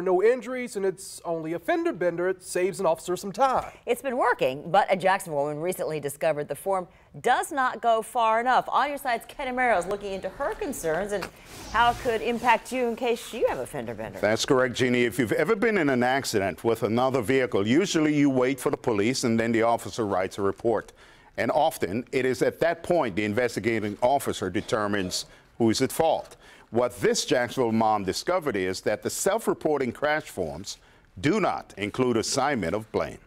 No injuries, and it's only a fender bender. It saves an officer some time. It's been working, but a Jacksonville woman recently discovered the form does not go far enough. On Your Side's Ken Amaro is looking into her concerns and how it could impact you in case you have a fender bender. That's correct, Jeannie. If you've ever been in an accident with another vehicle, usually you wait for the police and then the officer writes a report. And often it is at that point the investigating officer determines who's at fault. What this Jacksonville mom discovered is that the self-reporting crash forms do not include assignment of blame.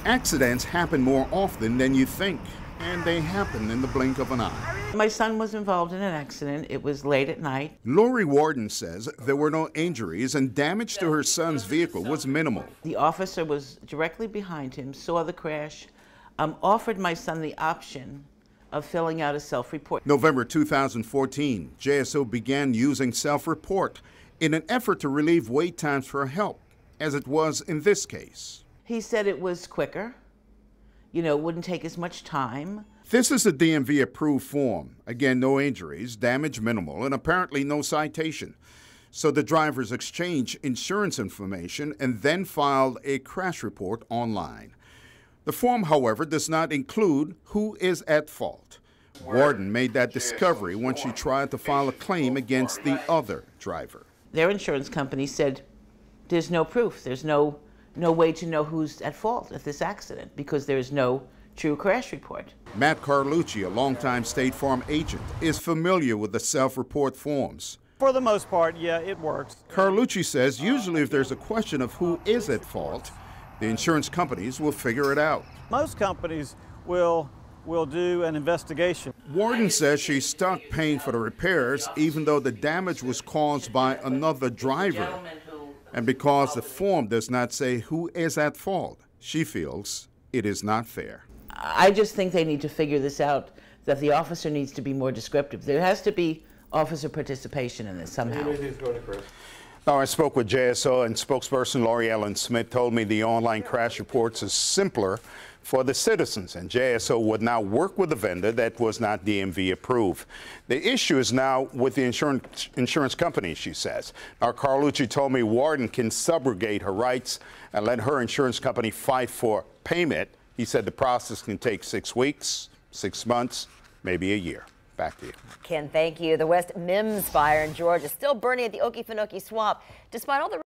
Accidents happen more often than you think, and they happen in the blink of an eye. My son was involved in an accident. It was late at night. Lori Warden says there were no injuries and damage to her son's vehicle was minimal. The officer was directly behind him, saw the crash, offered my son the option of filling out a self-report. November 2014, JSO began using self-report in an effort to relieve wait times for help, as it was in this case. He said it was quicker, it wouldn't take as much time. This is a DMV-approved form. Again, no injuries, damage minimal, and apparently no citation. So the drivers exchanged insurance information and then filed a crash report online. The form, however, does not include who is at fault. Warden made that discovery when she tried to file a claim against the other driver. Their insurance company said there's no proof. There's no way to know who's at fault at this accident because there is no true crash report. Matt Carlucci, a longtime State Farm agent, is familiar with the self-report forms. For the most part, yeah, it works. Carlucci says usually if there's a question of who is at fault, the insurance companies will figure it out. Most companies will do an investigation. Warden says she's stuck paying for the repairs even though the damage was caused by another driver. And because the form does not say who is at fault, she feels it is not fair. I just think they need to figure this out, that the officer needs to be more descriptive. There has to be officer participation in this somehow. Now, I spoke with JSO, and spokesperson Lori Ellen Smith told me the online crash reports is simpler for the citizens, and JSO would now work with the vendor that was not DMV approved. The issue is now with the insurance company, she says. Now, Carlucci told me Warden can subrogate her rights and let her insurance company fight for payment. He said the process can take 6 weeks, 6 months, maybe a year. Back to you. Ken, thank you. The West Mims fire in Georgia still burning at the Okefenokee Swamp. Despite all the